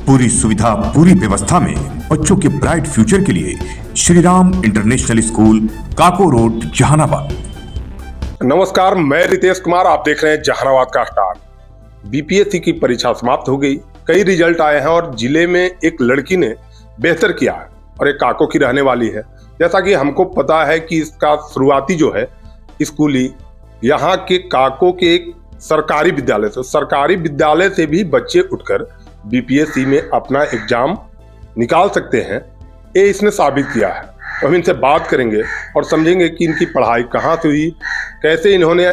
पूरी सुविधा, पूरी व्यवस्था में बच्चों के ब्राइट फ्यूचर के लिए श्री राम इंटरनेशनल स्कूल, काको रोड, जहानाबाद। नमस्कार, मैं रितेश कुमार। आप देख रहे हैं जहानाबाद का स्टार। बीपीएससी की परीक्षा समाप्त हो गई, कई रिजल्ट आए हैं और जिले में एक लड़की ने बेहतर किया है और एक काको की रहने वाली है। जैसा कि हमको पता है कि इसका शुरुआती जो है स्कूली यहाँ के काको के एक सरकारी विद्यालय से भी बच्चे उठकर बीपीएससी में अपना एग्जाम निकाल सकते हैं, ये इसने साबित किया है। तो हम इनसे बात करेंगे और समझेंगे कि इनकी पढ़ाई कहाँ से हुई, कैसे इन्होंने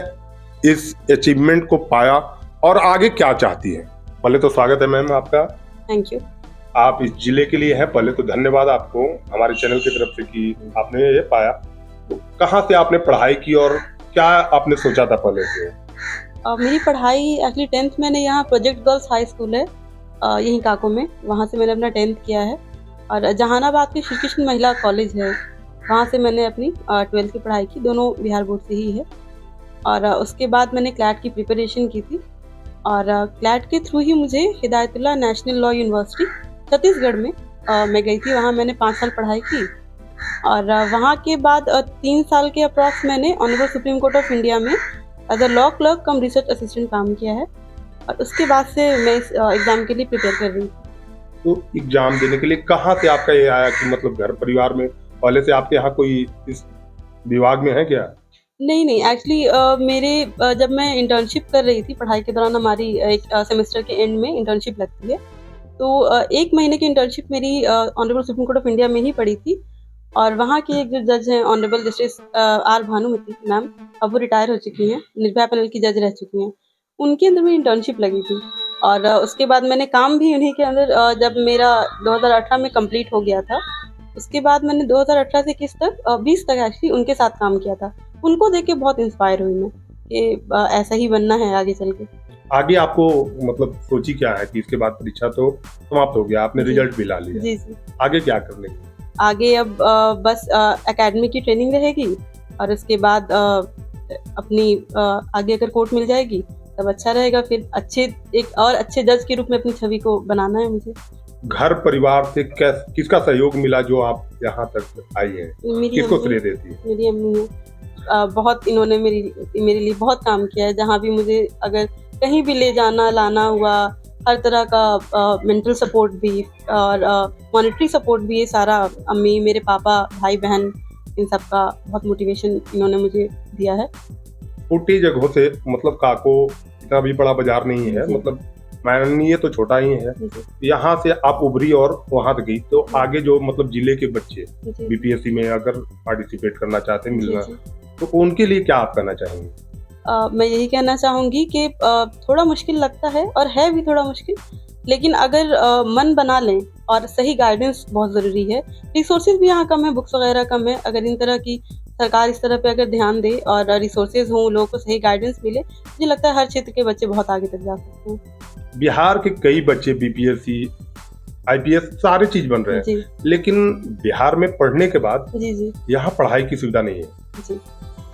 इस अचीवमेंट को पाया और आगे क्या चाहती है। पहले तो स्वागत है मैम आपका। Thank you. आप इस जिले के लिए हैं, पहले तो धन्यवाद आपको हमारे चैनल की तरफ से कि आपने ये पाया। तो कहाँ से आपने पढ़ाई की और क्या आपने सोचा था पहले से? मेरी पढ़ाई एक्चुअली 10th मैंने यहाँ प्रोजेक्ट गर्ल्स हाई स्कूल है यहीं काको में, वहाँ से मैंने अपना 10th किया है। और जहानाबाद के श्री कृष्ण महिला कॉलेज है, वहाँ से मैंने अपनी 12th की पढ़ाई की, दोनों बिहार बोर्ड से ही है। और उसके बाद मैंने क्लैट की प्रिपरेशन की थी और क्लैट के थ्रू ही मुझे Hidayatullah national law university Chhattisgarh में मैं गई थी। वहाँ मैंने 5 साल पढ़ाई की और वहाँ के बाद 3 साल के अप्रॉक्स मैंने honourable supreme court of India में as a law clerk cum research assistant काम किया है। और उसके बाद से मैं इस एग्ज़ाम के लिए प्रिपेयर कर रही थी। तो एग्जाम देने के लिए कहाँ से आपका ये आया कि मतलब घर परिवार में पहले से आपके यहाँ कोई इस विभाग में है क्या? नहीं, एक्चुअली मेरे जब मैं इंटर्नशिप कर रही थी, पढ़ाई के दौरान हमारी एक सेमेस्टर के एंड में इंटर्नशिप लगती है, तो 1 महीने की इंटर्नशिप मेरी honourable supreme court of India में ही पड़ी थी। और वहाँ के एक जो जज हैं honourable justice R Bhanumati ma'am, अब वो रिटायर हो चुकी हैं, निर्भया पैनल की जज रह चुकी हैं, उनके अंदर मेरी इंटर्नशिप लगी थी। और उसके बाद मैंने काम भी उन्हीं के अंदर जब मेरा 2018 में कंप्लीट हो गया था, उसके बाद मैंने 2018 से 21 तक 20 तक एक्चुअली उनके साथ काम किया था। उनको देख के बहुत इंस्पायर हुई मैं कि ऐसा ही बनना है आगे चल के। आगे आपको मतलब सोची क्या है कि इसके बाद परीक्षा तो समाप्त हो गया, आपने रिजल्ट भी ला लिया, जी। आगे क्या करने की? आगे अब बस एकेडमी की ट्रेनिंग रहेगी और उसके बाद अपनी आगे अगर कोर्ट मिल जाएगी तब अच्छा रहेगा। फिर अच्छे जज के रूप में अपनी छवि को बनाना है मुझे। घर परिवार से किसका सहयोग मिला जो आप यहाँ तक आई है? किसको श्रेय देती है? मेरी अम्मी है। बहुत इन्होंने मेरे लिए बहुत काम किया है। जहाँ भी मुझे अगर कहीं भी ले जाना लाना हुआ, हर तरह का मेंटल सपोर्ट भी और मॉनेटरी सपोर्ट भी, ये सारा अम्मी, मेरे पापा, भाई बहन, इन सब का बहुत मोटिवेशन इन्होंने मुझे दिया है। छोटी जगहों से मतलब काको इतना भी बड़ा बाजार नहीं है, मतलब माननीय तो छोटा ही है, यहाँ से आप उभरी और वहां तक गई। तो आगे जो मतलब जिले के बच्चे बीपीएससी में अगर पार्टिसिपेट करना चाहते हैं, मिलना, तो उनके लिए क्या आप कहना चाहेंगे? मैं यही कहना चाहूँगी कि थोड़ा मुश्किल लगता है और है भी थोड़ा मुश्किल, लेकिन अगर मन बना लें और सही गाइडेंस बहुत ज़रूरी है। रिसोर्सेज भी यहाँ कम है, बुक्स वगैरह कम है। अगर इन तरह की सरकार इस तरह पे अगर ध्यान दे और रिसोर्सेज हों, लोगों को सही गाइडेंस मिले, मुझे लगता है हर क्षेत्र के बच्चे बहुत आगे तक जा सकते हैं। बिहार के कई बच्चे बीपीएससी, आईपीएस सारी चीज बन रहे हैं, लेकिन बिहार में पढ़ने के बाद जी यहाँ पढ़ाई की सुविधा नहीं है जी।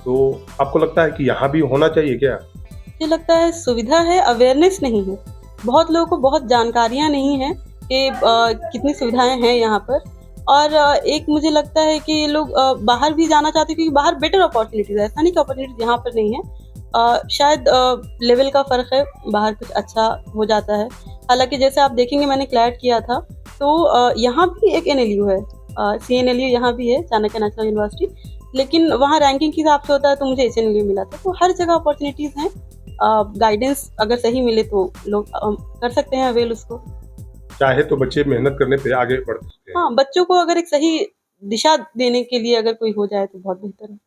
तो आपको लगता है कि यहाँ भी होना चाहिए क्या? मुझे लगता है सुविधा है, अवेयरनेस नहीं है। बहुत लोगों को बहुत जानकारियाँ नहीं है कि कितनी सुविधाएं हैं यहाँ पर। और एक मुझे लगता है कि ये लोग बाहर भी जाना चाहते हैं क्योंकि बाहर बेटर अपॉर्चुनिटीज है। ऐसा नहीं कि अपॉर्चुनिटीज यहाँ पर नहीं है, शायद लेवल का फ़र्क है, बाहर कुछ अच्छा हो जाता है। हालांकि जैसे आप देखेंगे मैंने क्लैट किया था, तो यहाँ भी एक NLU है, CNLU यहाँ भी है, चाणक्य नेशनल यूनिवर्सिटी, लेकिन वहाँ रैंकिंग के हिसाब से होता है, तो मुझे HNLU मिला था। तो हर जगह अपॉर्चुनिटीज़ हैं, गाइडेंस अगर सही मिले तो लोग कर सकते हैं अवेल उसको। चाहे तो बच्चे मेहनत करने पे आगे बढ़ सकते हैं। हाँ, बच्चों को अगर एक सही दिशा देने के लिए अगर कोई हो जाए तो बहुत बेहतर है।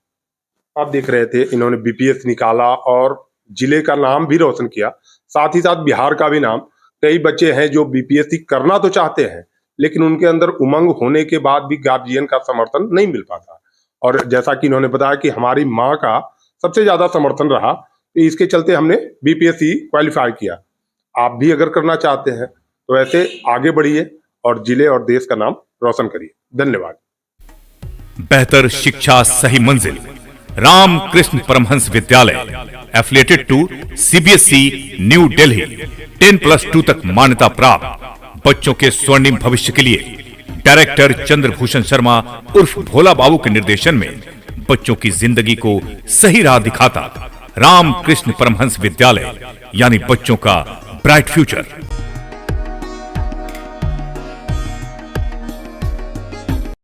आप देख रहे थे, इन्होंने बीपीएस निकाला और जिले का नाम भी रोशन किया, साथ ही साथ बिहार का भी नाम। कई बच्चे हैं जो बीपीएससी करना तो चाहते हैं, लेकिन उनके अंदर उमंग होने के बाद भी गार्जियन का समर्थन नहीं मिल पाता। और जैसा कि इन्होंने बताया कि हमारी माँ का सबसे ज्यादा समर्थन रहा, तो इसके चलते हमने बीपीएससी क्वालिफाई किया। आप भी अगर करना चाहते हैं तो ऐसे आगे बढ़िए और जिले और देश का नाम रोशन करिए। धन्यवाद। बेहतर शिक्षा सही मंजिल, Ram Krishna Paramhans Vidyalaya, affiliated to CBSE New Delhi, 10+2 तक मान्यता प्राप्त। बच्चों के स्वर्णिम भविष्य के लिए डायरेक्टर चंद्रभूषण शर्मा उर्फ भोला बाबू के निर्देशन में बच्चों की जिंदगी को सही राह दिखाता रामकृष्ण परमहंस विद्यालय, यानी बच्चों का ब्राइट फ्यूचर।